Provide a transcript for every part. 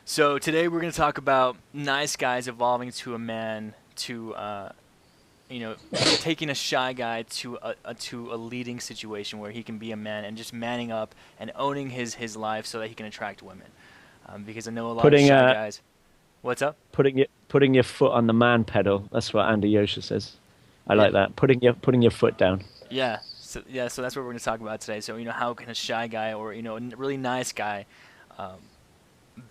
So today we're going to talk about nice guys evolving to a man, to you know, taking a shy guy to a leading situation where he can be a man and just manning up and owning his life so that he can attract women. Because I know a lot of Putting shy guys. What's up? putting your foot on the man pedal. That's what Andy Yosha says. I Yeah, like that. Putting your foot down. yeah. So that's what we're going to talk about today. So how can a shy guy or a really nice guy um,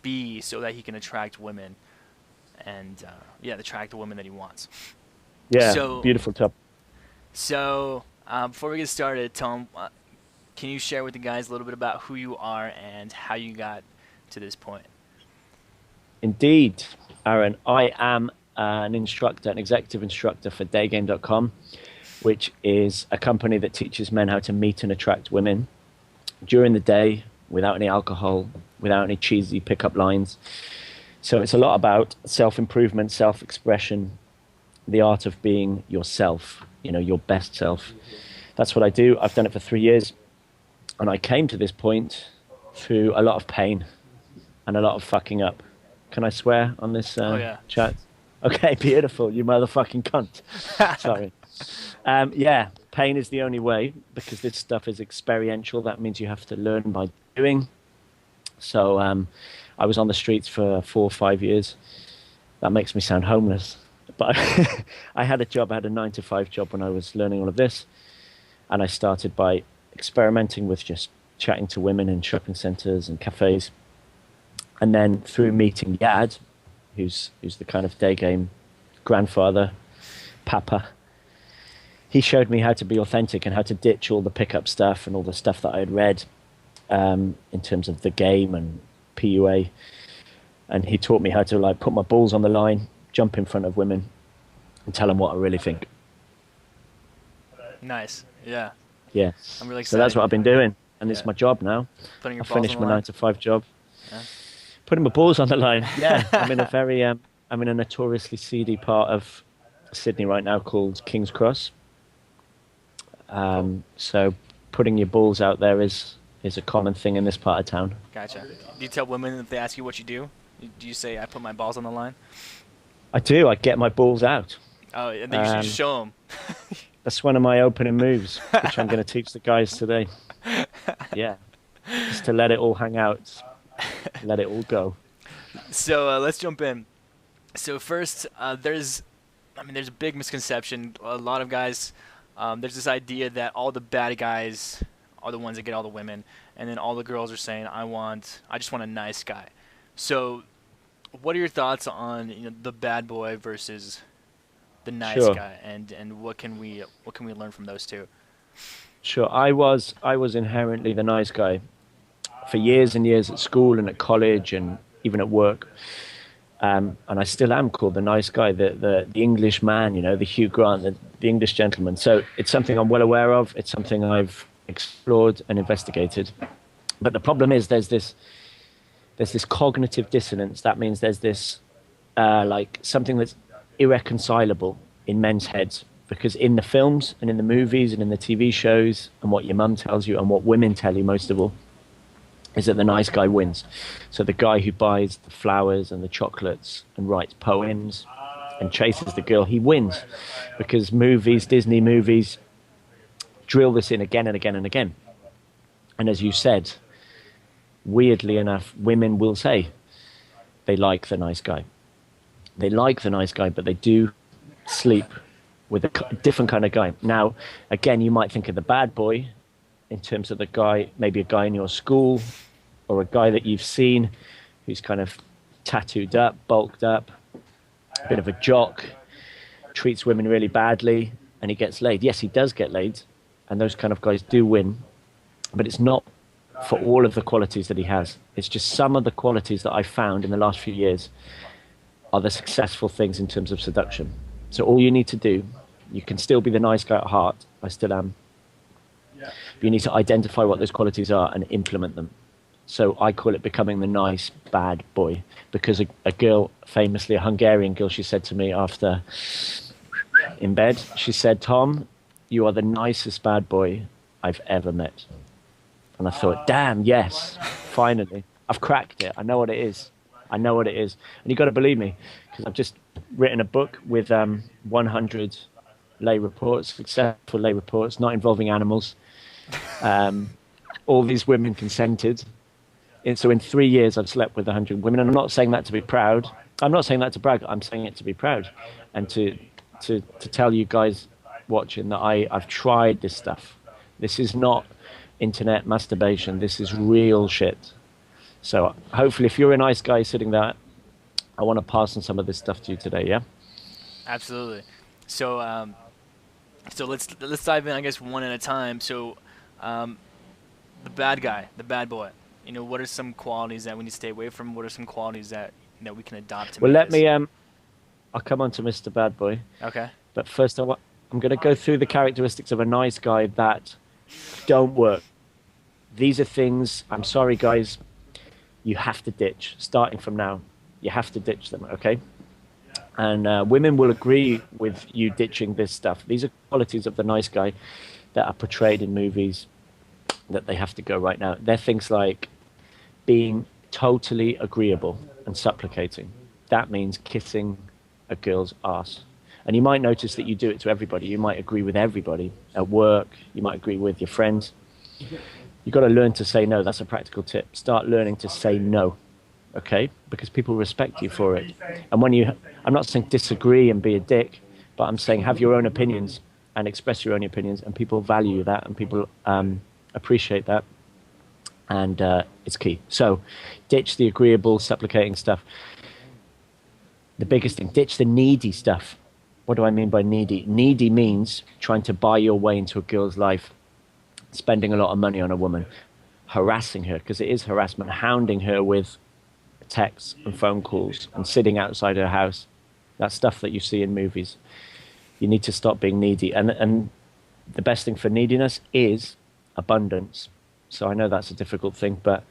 be so that he can attract women and yeah, attract the woman that he wants. Yeah, So beautiful top. Before we get started, Tom, can you share with the guys a little bit about who you are and how you got to this point? Indeed, Aaron. I am an instructor, an executive instructor for Daygame.com, which is a company that teaches men how to meet and attract women during the day without any alcohol, without any cheesy pickup lines. So it's a lot about self-improvement, self-expression, the art of being yourself, your best self. That's what I do. I've done it for 3 years. And I came to this point through a lot of pain and a lot of fucking up. Can I swear on this Oh yeah. chat? Okay, beautiful. You motherfucking cunt. Sorry. Yeah, pain is the only way because this stuff is experiential. That means you have to learn by doing. So I was on the streets for 4 or 5 years. That makes me sound homeless. But I had a job, I had a 9 to 5 job when I was learning all of this. And I started by experimenting with just chatting to women in shopping centers and cafes. And then through meeting Yad, who's the kind of day game grandfather, papa, he showed me how to be authentic and how to ditch all the pickup stuff and all the stuff that I had read in terms of the game and PUA. And he taught me how to like put my balls on the line, jump in front of women, and tell them what I really think. Nice. Yeah. Yeah. I'm really So that's excited. what I've been doing, and Yeah. it's my job now. Putting your I balls on finished the my line. 9 to 5 job, Yeah. putting my balls on the line. Yeah, I'm in a notoriously seedy part of Sydney right now called King's Cross. Cool. So putting your balls out there is a common thing in this part of town. Gotcha. Do you tell women if they ask you what you do? Do you say I put my balls on the line? I do. I get my balls out. Oh, and then you should just Um, show them. that's one of my opening moves, which I'm going to teach the guys today. Yeah, just to let it all hang out, let it all go. So let's jump in. So first, there's a big misconception. A lot of guys, there's this idea that all the bad guys are the ones that get all the women, and then all the girls are saying, I just want a nice guy. So, what are your thoughts on the bad boy versus the nice Sure, guy, and what can we learn from those two? sure. I was inherently the nice guy for years and years at school and at college and even at work. And I still am called the nice guy, the English man, the Hugh Grant, the English gentleman. So it's something I'm well aware of. It's something I've explored and investigated. But the problem is there's this cognitive dissonance. That means there's this like something that's irreconcilable in men's heads. Because in the films and in the movies and in the TV shows and what your mum tells you and what women tell you most of all, is that the nice guy wins. So the guy who buys the flowers and the chocolates and writes poems and chases the girl, he wins. Because movies, Disney movies, drill this in again and again and again. And as you said, weirdly enough, women will say they like the nice guy. They like the nice guy, but they do sleep with a different kind of guy. Now, again, you might think of the bad boy in terms of the guy, maybe a guy in your school or a guy that you've seen who's kind of tattooed up, bulked up, a bit of a jock, treats women really badly, and he gets laid. Yes, he does get laid, and those kind of guys do win, but it's not for all of the qualities that he has. It's just some of the qualities that I found in the last few years are the successful things in terms of seduction. So all you need to do, you can still be the nice guy at heart, I still am, but you need to identify what those qualities are and implement them. So I call it becoming the nice bad boy, because a girl, famously a Hungarian girl, she said to me after in bed, she said, "Tom, you are the nicest bad boy I've ever met." And I thought, damn, yes, finally, I've cracked it. I know what it is. I know what it is, and you got to believe me because I've just written a book with 100 lay reports, successful lay reports, not involving animals. Um, all these women consented. So in 3 years, I've slept with 100 women, and I'm not saying that to be proud. I'm not saying that to brag. I'm saying it to be proud, and to tell you guys watching that I've tried this stuff. This is not internet masturbation. This is real shit. So hopefully, if you're a nice guy sitting there, I want to pass on some of this stuff to you today. Yeah. Absolutely. So so let's dive in, I guess, one at a time. So um, the bad guy, the bad boy. You know, what are some qualities that we need to stay away from? What are some qualities that we can adopt to Well, make let this? me. I'll come on to Mr. Bad Boy, Okay. but first I'm going to go through the characteristics of a nice guy that don't work. These are things. I'm sorry, guys. You have to ditch starting from now. You have to ditch them. Okay. And women will agree with you ditching this stuff. These are qualities of the nice guy that are portrayed in movies that they have to go right now. They're things like being totally agreeable and supplicating. That means kissing a girl's ass. And you might notice that you do it to everybody. You might agree with everybody at work. You might agree with your friends. You've got to learn to say no. That's a practical tip. Start learning to say no, okay? Because people respect you for it. And I'm not saying disagree and be a dick, but I'm saying have your own opinions and express your own opinions, and people value that, and people appreciate that, and it's key. So ditch the agreeable, supplicating stuff. The biggest thing, ditch the needy stuff. What do I mean by needy? Needy means trying to buy your way into a girl's life, spending a lot of money on a woman, harassing her, because it is harassment, hounding her with texts and phone calls and sitting outside her house. That's stuff that you see in movies. You need to stop being needy. And the best thing for neediness is abundance. So I know that's a difficult thing, but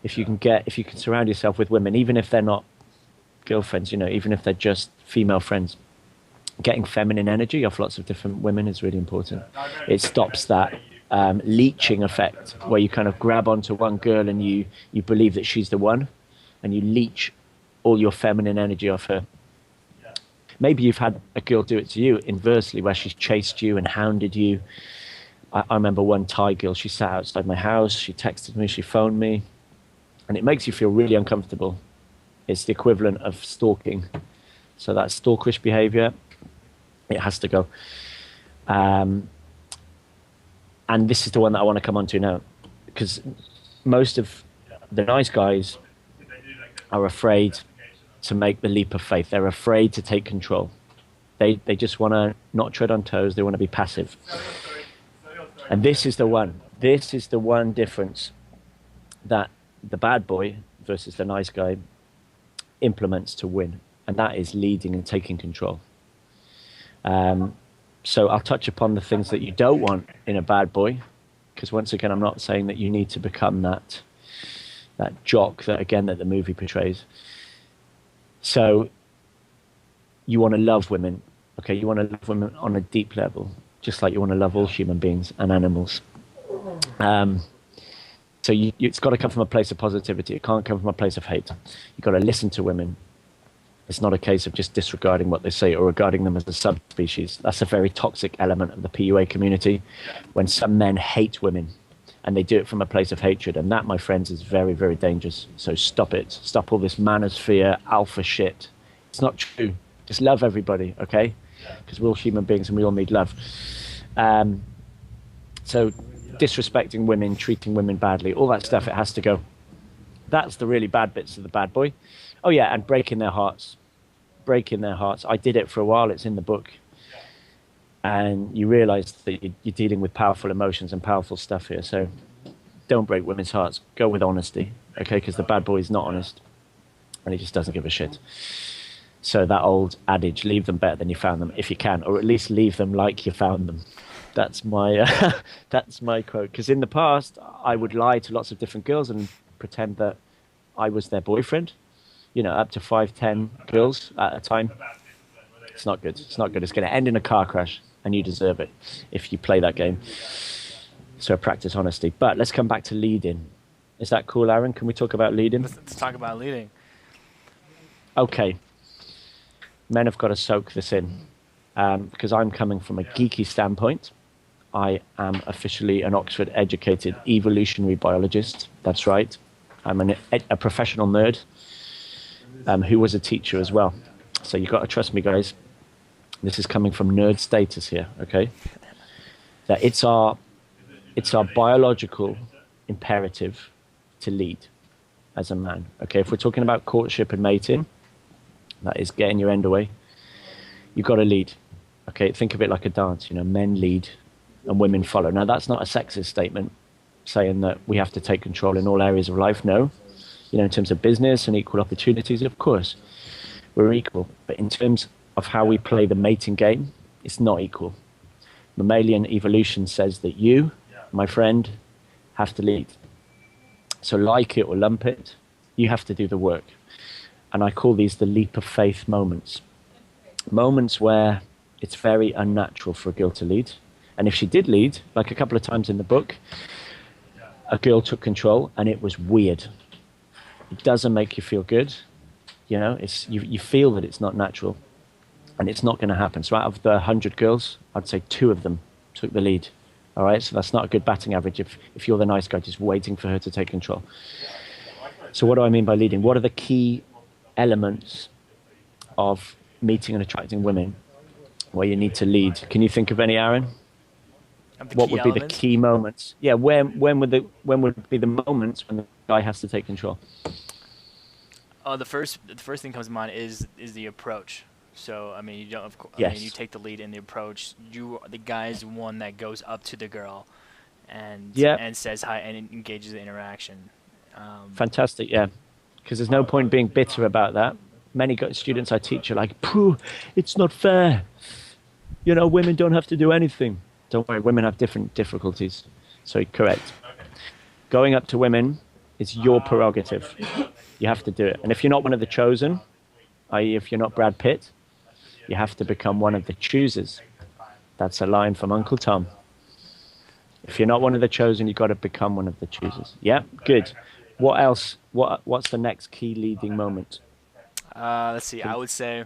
if you can surround yourself with women, even if they're not girlfriends, even if they're just female friends, getting feminine energy off lots of different women is really important. It stops that leeching effect where you kind of grab onto one girl and you believe that she's the one, and you leech all your feminine energy off her. Maybe you've had a girl do it to you inversely, where she's chased you and hounded you. I remember one Thai girl, she sat outside my house, she texted me, she phoned me, and it makes you feel really uncomfortable. It's the equivalent of stalking. So that stalkerish behavior, it has to go. And this is the one that I want to come on to now, because most of the nice guys are afraid to make the leap of faith. They're afraid to take control. They just want to not tread on toes. They want to be passive. And this is the one. This is the one difference that the bad boy versus the nice guy implements to win, and that is leading and taking control. So I'll touch upon the things that you don't want in a bad boy, because once again, I'm not saying that you need to become that jock that the movie portrays. So you want to love women, okay? You want to love women on a deep level, just like you want to love all human beings and animals. So it's got to come from a place of positivity. It can't come from a place of hate. You've got to listen to women. It's not a case of just disregarding what they say or regarding them as a subspecies. That's a very toxic element of the PUA community, when some men hate women and they do it from a place of hatred. And that, my friends, is very, very dangerous. So stop it. Stop all this manosphere, alpha shit. It's not true. Just love everybody, okay? Because we're all human beings and we all need love. So disrespecting women, treating women badly, all that stuff, it has to go. That's the really bad bits of the bad boy. Oh yeah, and breaking their hearts. Breaking their hearts. I did it for a while. It's in the book. And you realize that you're dealing with powerful emotions and powerful stuff here. So don't break women's hearts. Go with honesty, okay? Because the bad boy is not honest, and he just doesn't give a shit. So that old adage, leave them better than you found them, if you can, or at least leave them like you found them. That's my that's my quote. Because in the past, I would lie to lots of different girls and pretend that I was their boyfriend. Up to 5-10 girls at a time. It's not good. It's not good. It's going to end in a car crash, and you deserve it if you play that game. So practice honesty. But let's come back to leading. Is that cool, Aaron? Can we talk about leading? Let's talk about leading. Okay, men have got to soak this in because I'm coming from a geeky standpoint. I am officially an Oxford educated evolutionary biologist. That's right. I'm a professional nerd who was a teacher as well. So you've got to trust me, guys. This is coming from nerd status here, okay? That it's our biological imperative to lead as a man. Okay, if we're talking about courtship and mating, that is getting your end away. You've got to lead. Okay, think of it like a dance. You know, men lead and women follow. Now, that's not a sexist statement saying that we have to take control in all areas of life. No, you know, in terms of business and equal opportunities, of course, we're equal. But in terms of how we play the mating game, it's not equal. Mammalian evolution says that you, my friend, have to lead. So like it or lump it, you have to do the work. And I call these the leap of faith moments. Moments where it's very unnatural for a girl to lead. And if she did lead, like a couple of times in the book, a girl took control and it was weird. It doesn't make you feel good. You know, you feel that it's not natural and it's not going to happen. So out of the 100 girls, I'd say 2 of them took the lead. All right, so that's not a good batting average if you're the nice guy just waiting for her to take control. So what do I mean by leading? What are the key elements of meeting and attracting women where you need to lead? Can you think of any, Aaron? What would be the key moments? Yeah, when would be the moments when the guy has to take control? The first thing that comes to mind is the approach. So I mean, you don't. Yes. I mean, you take the lead in the approach. The guy's one that goes up to the girl, and says hi and engages the interaction. Fantastic, yeah. Because there's no point being bitter about that. Many students I teach are like, "Pooh, it's not fair. You know, women don't have to do anything." Don't worry, women have different difficulties. So correct. Going up to women is your prerogative. You have to do it. And if you're not one of the chosen, i.e. if you're not Brad Pitt, you have to become one of the choosers. That's a line from Uncle Tom. If you're not one of the chosen, you've got to become one of the choosers. Yeah, good. What else? What's the next key leading moment? Let's see. I would say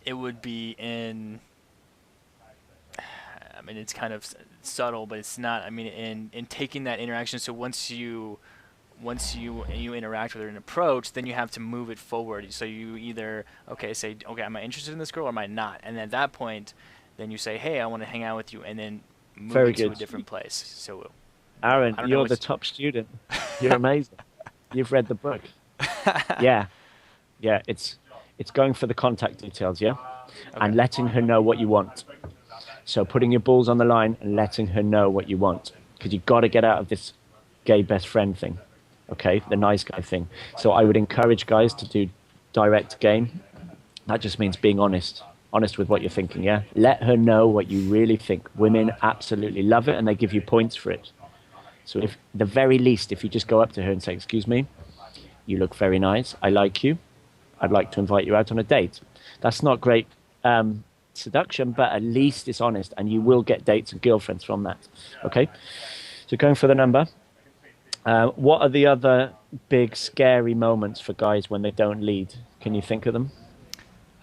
it would be in. I mean, it's kind of subtle, but it's not. I mean, in taking that interaction. So once you interact with her in approach, then you have to move it forward. So you either say, okay, am I interested in this girl or am I not? And at that point, then you say, hey, I want to hang out with you, and then move it to a different place. So, Aaron, you're the top student. You're amazing. You've read the book. Yeah. It's going for the contact details, yeah, and letting her know what you want. So putting your balls on the line and letting her know what you want, because you've got to get out of this gay best friend thing. Okay, the nice guy thing. So I would encourage guys to do direct game. That just means being honest with what you're thinking, yeah? Let her know what you really think. Women absolutely love it and they give you points for it. So if the very least, if you just go up to her and say, excuse me, you look very nice, I like you, I'd like to invite you out on a date. That's not great seduction, but at least it's honest and you will get dates and girlfriends from that, okay? So going for the number. What are the other big scary moments for guys when they don't lead? Can you think of them?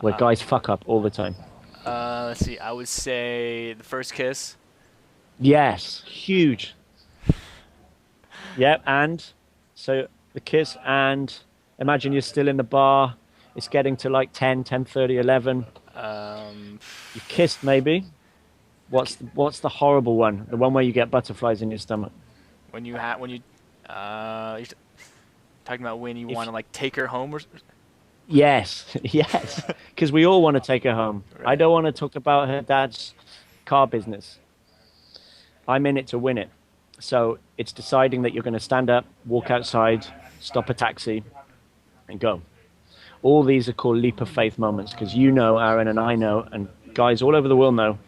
Where guys fuck up all the time. Let's see. I would say the first kiss. Yes, huge. Yep, and so the kiss, and imagine you're still in the bar. It's getting to like 10, 10:30, 11. You kissed maybe. What's the horrible one? The one where you get butterflies in your stomach. You're talking about when you want to like take her home or. Yes, because we all want to take her home. Right. I don't want to talk about her dad's car business. I'm in it to win it. So it's deciding that you're going to stand up, walk outside, stop a taxi, and go. All these are called leap of faith moments because you know, Aaron, and I know, and guys all over the world know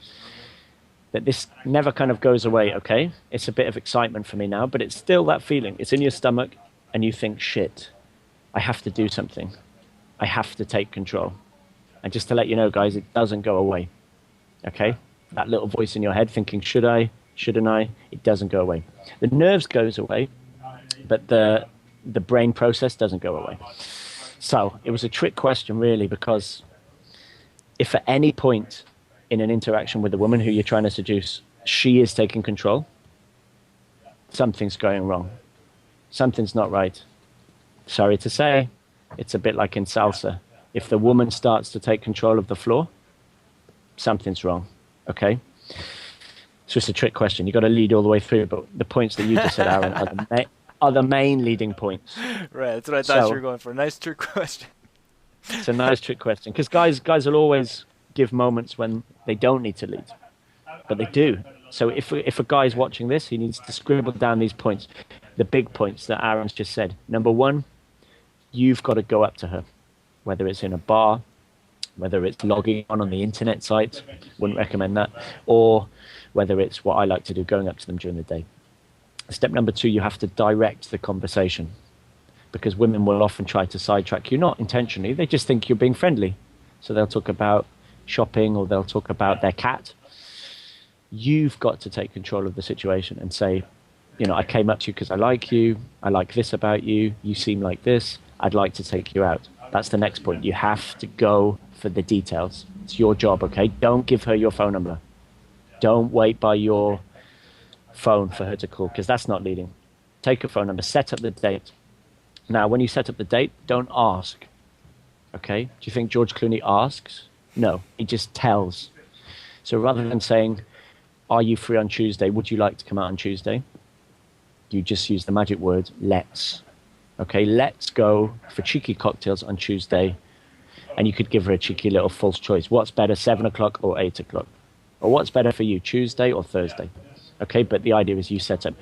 that this never kind of goes away, okay? It's a bit of excitement for me now, but it's still that feeling. It's in your stomach, and you think, shit, I have to do something. I have to take control. And just to let you know, guys, it doesn't go away, okay? That little voice in your head thinking, should I, shouldn't I? It doesn't go away. The nerves goes away, but the brain process doesn't go away. So it was a trick question, really, because if at any point in an interaction with a woman who you're trying to seduce, she is taking control, something's going wrong. Something's not right. Sorry to say, it's a bit like in salsa. If the woman starts to take control of the floor, something's wrong. Okay? So it's a trick question. You've got to lead all the way through, but the points that you just said, Aaron, are the main leading points. Right, that's what I thought you So were going for. Nice trick question. it's a nice trick question because guys will always give moments when they don't need to lead, but they do. So if a guy's watching this, he needs to scribble down these points, the big points that Aaron's just said. Number one, you've got to go up to her, whether it's in a bar, whether it's logging on the internet site, wouldn't recommend that, or whether it's what I like to do, going up to them during the day. Step number two, you have to direct the conversation because women will often try to sidetrack you, not intentionally, they just think you're being friendly. So they'll talk about shopping or they'll talk about their cat. You've got to take control of the situation and say, you know, I came up to you because I like you. I like this about you. You seem like this. I'd like to take you out. That's the next point. You have to go for the details. It's your job, okay? Don't give her your phone number. Don't wait by your phone for her to call because that's not leading. Take her phone number. Set up the date. Now, when you set up the date, don't ask, okay? Do you think George Clooney asks? No, he just tells. So rather than saying, are you free on Tuesday? Would you like to come out on Tuesday? You just use the magic word, let's. Okay, let's go for cheeky cocktails on Tuesday. And you could give her a cheeky little false choice. What's better, 7 o'clock or 8 o'clock? Or what's better for you, Tuesday or Thursday? Okay, but the idea is you set up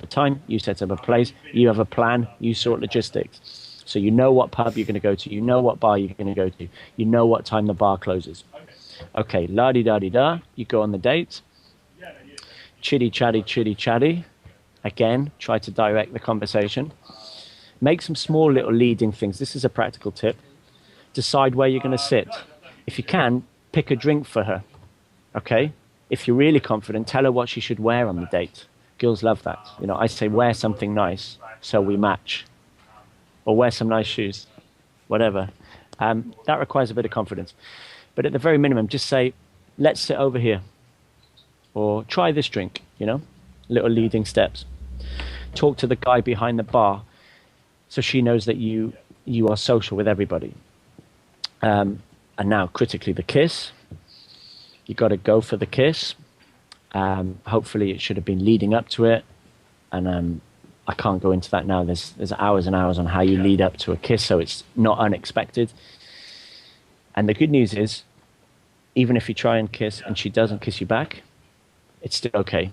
a time, you set up a place, you have a plan, you sort logistics. So you know what pub you're going to go to, you know what bar you're going to go to, you know what time the bar closes. Okay, la-di-da-di-da, you go on the date. Chitty-chatty, chitty-chatty. Again, try to direct the conversation. Make some small little leading things. This is a practical tip. Decide where you're going to sit. If you can, pick a drink for her. Okay? If you're really confident, tell her what she should wear on the date. Girls love that. You know, I say wear something nice so we match. Or wear some nice shoes. Whatever. That requires a bit of confidence. But at the very minimum, just say, let's sit over here. Or try this drink, you know? Little leading steps. Talk to the guy behind the bar so she knows that you are social with everybody. And now, critically, the kiss. You got to go for the kiss. Hopefully, it should have been leading up to it. And I can't go into that now. There's hours and hours on how you lead up to a kiss, so it's not unexpected. And the good news is, even if you try and kiss and she doesn't kiss you back, it's still okay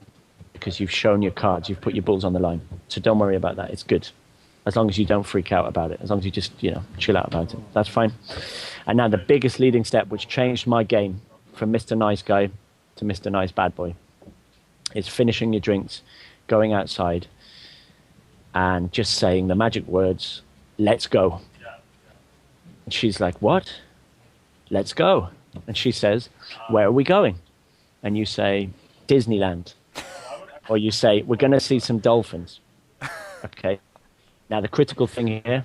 because you've shown your cards, you've put your balls on the line. So don't worry about that. It's good. As long as you don't freak out about it, as long as you just, you know, chill out about it. That's fine. And now the biggest leading step, which changed my game from Mr. Nice Guy to Mr. Nice Bad Boy, is finishing your drinks, going outside, and just saying the magic words, let's go. And she's like, what? Let's go. And she says, where are we going? And you say, Disneyland. Or you say, we're going to see some dolphins. Okay. Now, the critical thing here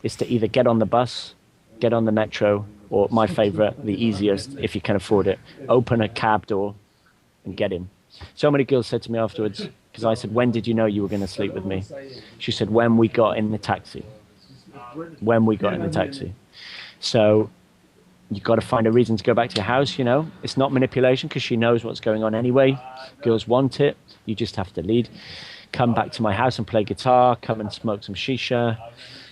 is to either get on the bus, get on the metro, or my favorite, the easiest, if you can afford it, open a cab door and get in. So many girls said to me afterwards, because I said, when did you know you were going to sleep with me? She said, when we got in the taxi. When we got in the taxi. So you've got to find a reason to go back to your house, you know. It's not manipulation because she knows what's going on anyway. Girls want it. You just have to lead. Come back to my house and play guitar. Come and smoke some shisha.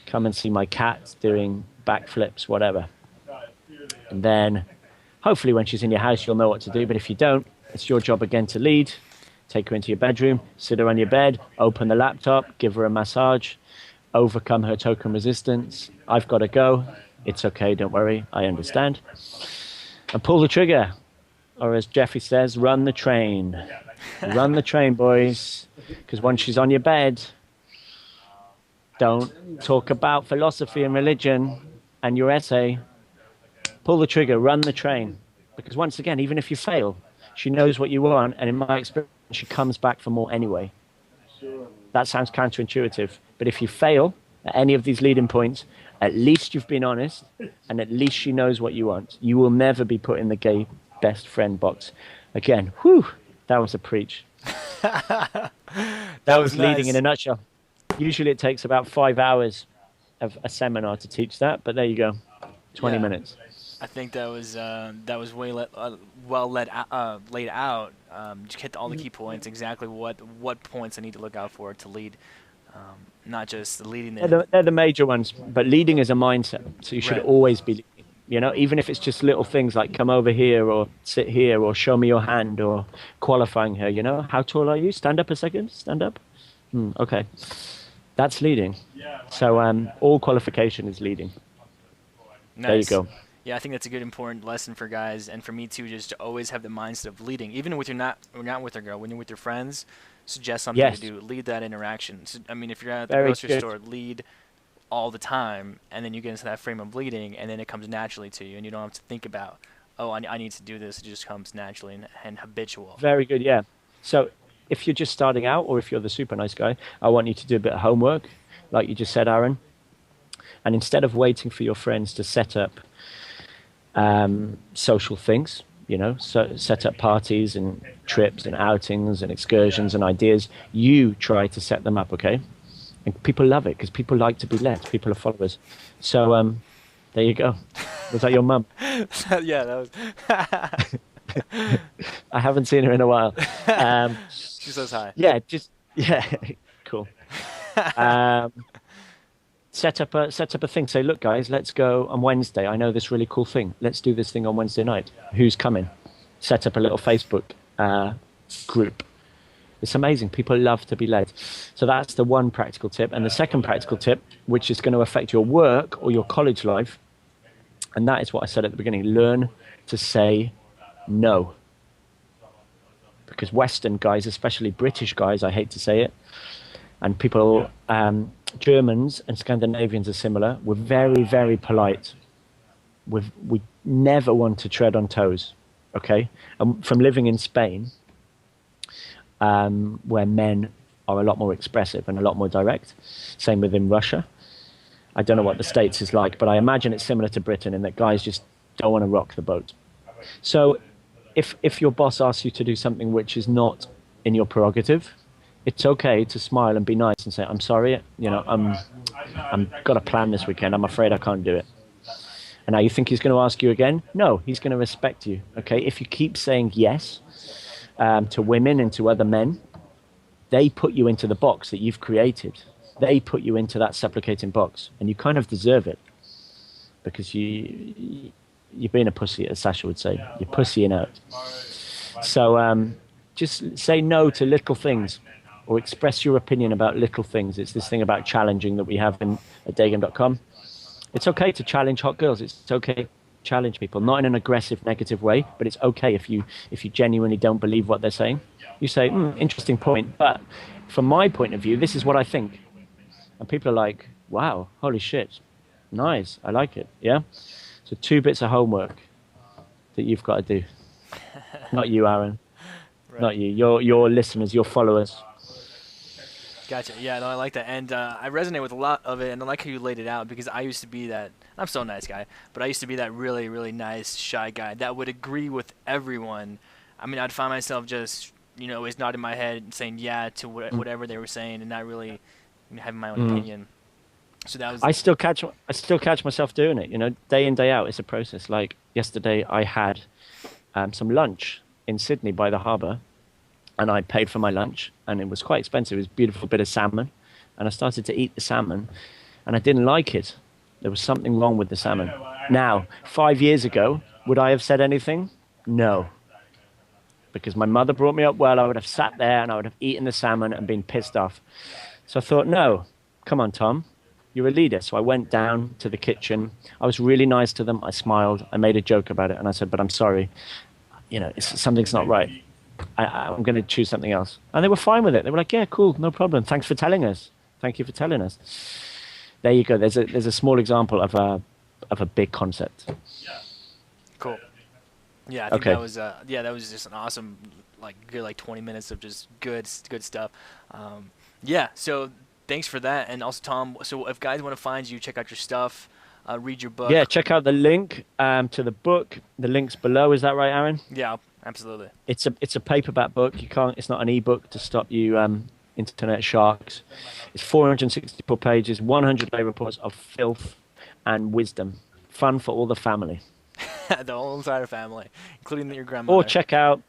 Come and see my cat doing backflips, whatever. And then hopefully when she's in your house, you'll know what to do. But if you don't, it's your job again to lead. Take her into your bedroom, sit her on your bed, open the laptop, give her a massage, overcome her token resistance. I've got to go. It's okay, don't worry, I understand. And pull the trigger. Or as Jeffy says, run the train. Run the train, boys. Because once she's on your bed, don't talk about philosophy and religion and your essay. Pull the trigger, run the train. Because once again, even if you fail, she knows what you want, and in my experience, she comes back for more anyway. That sounds counterintuitive. But if you fail, at any of these leading points, at least you've been honest, and at least she knows what you want. You will never be put in the gay best friend box. Again, whew, that was a preach. That That was was leading in a nice. nutshell. Usually it takes about 5 hours of a seminar to teach that, but there you go, 20 Yeah. minutes. I think that was well laid out. Just hit all the key points, exactly what points I need to look out for to lead, not just leading the They're the major ones, but leading is a mindset. So you should right. always be leading. You know, even if it's just little things like come over here or sit here or show me your hand or qualifying her, you know, how tall are you? Stand up a second, stand up. Okay, that's leading. So all qualification is leading. There you Nice. go. Yeah, I think that's a good important lesson for guys, and for me too, just to always have the mindset of leading, even with you're not with a girl, when you're with your friends, suggest something to Yes, do, lead that interaction. So, I mean, if you're at the very grocery good. store, lead all the time, and then you get into that frame of leading, and then it comes naturally to you, and you don't have to think about, oh, I need to do this. It just comes naturally and habitual. Very good, yeah. So if you're just starting out or if you're the super nice guy, I want you to do a bit of homework, like you just said, Aaron. And instead of waiting for your friends to set up social things, you know, so set up parties and trips and outings and excursions and ideas, you try to set them up, okay? And people love it because people like to be led. People are followers. So there you go. Was that your mum? Yeah, that was. I haven't seen her in a while. Um, She says hi. yeah, just yeah, cool. Um, set up a thing. Say, look, guys, let's go on Wednesday. I know this really cool thing. Let's do this thing on Wednesday night. Who's coming? Set up a little Facebook group. It's amazing. People love to be led. So that's the one practical tip. And the second practical tip, which is going to affect your work or your college life, and that is what I said at the beginning: learn to say no. Because Western guys, especially British guys, I hate to say it, and people, Germans and Scandinavians are similar. We're very, very polite. We never want to tread on toes. Okay, and from living in Spain, where men are a lot more expressive and a lot more direct. Same within Russia. I don't know what the States is like, but I imagine it's similar to Britain in that guys just don't want to rock the boat. So if your boss asks you to do something which is not in your prerogative, it's okay to smile and be nice and say, I'm sorry, you know, I'm got a plan this weekend. I'm afraid I can't do it. And now you think he's going to ask you again? No, he's going to respect you. Okay. If you keep saying yes to women and to other men, they put you into the box that you've created. They put you into that supplicating box, and you kind of deserve it because you're being a pussy, as Sasha would say. You're pussying out. So just say no to little things or express your opinion about little things. It's this thing about challenging that we have at daygame.com. It's okay to challenge hot girls. It's okay to challenge people, not in an aggressive, negative way, but it's okay if you genuinely don't believe what they're saying. You say, interesting point, but from my point of view, this is what I think. And people are like, wow, holy shit, nice, I like it, yeah? So 2 bits of homework that you've got to do. Not you, Aaron. Right. Not you. Your listeners, your followers. Gotcha. Yeah, no, I like that, and I resonate with a lot of it, and I like how you laid it out because I used to be that. I'm still a nice guy, but I used to be that really, really nice, shy guy that would agree with everyone. I mean, I'd find myself just, always nodding my head and saying yeah to whatever they were saying, and not really having my own Mm. opinion. So that was I still catch myself doing it. You know, day in day out. It's a process. Like yesterday, I had some lunch in Sydney by the harbour, and I paid for my lunch, and it was quite expensive. It was a beautiful bit of salmon, and I started to eat the salmon, and I didn't like it. There was something wrong with the salmon. Now, 5 years ago, would I have said anything? No, because my mother brought me up well. I would have sat there and I would have eaten the salmon and been pissed off. So I thought, no, come on, Tom. You're a leader. So I went down to the kitchen. I was really nice to them. I smiled. I made a joke about it. And I said, but I'm sorry. You know, something's not right. I'm going to choose something else. And they were fine with it. They were like, yeah, cool, no problem. Thanks for telling us. Thank you for telling us. There you go. There's a small example of a big concept. cool. Yeah, I think Okay. that was just an awesome, like good 20 minutes of just good stuff. Yeah, so thanks for that. And also, Tom, so if guys want to find you, check out your stuff, read your Yeah, book. check out the link to the book. The link's below. Is that right, Aaron? Yeah, absolutely. It's a paperback book. You can't. It's not an ebook to stop you internet sharks. It's 464 pages, 100-day reports of filth and wisdom. Fun for all the family. The whole entire family, including your Or grandmother. check out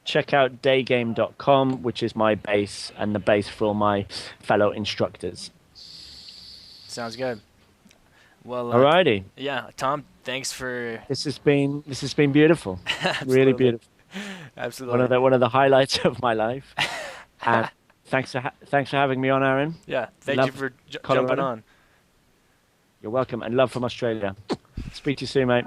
daygame.com, which is my base and the base for all my fellow instructors. Sounds good. Well, Alrighty. yeah, Tom, thanks for This has been beautiful. Really absolutely, beautiful. One of absolutely. the highlights of my life. And thanks for having me on, Aaron. Yeah, thank you Love for jumping Colorado. on. You're welcome, and love from Australia. Speak to you soon, mate.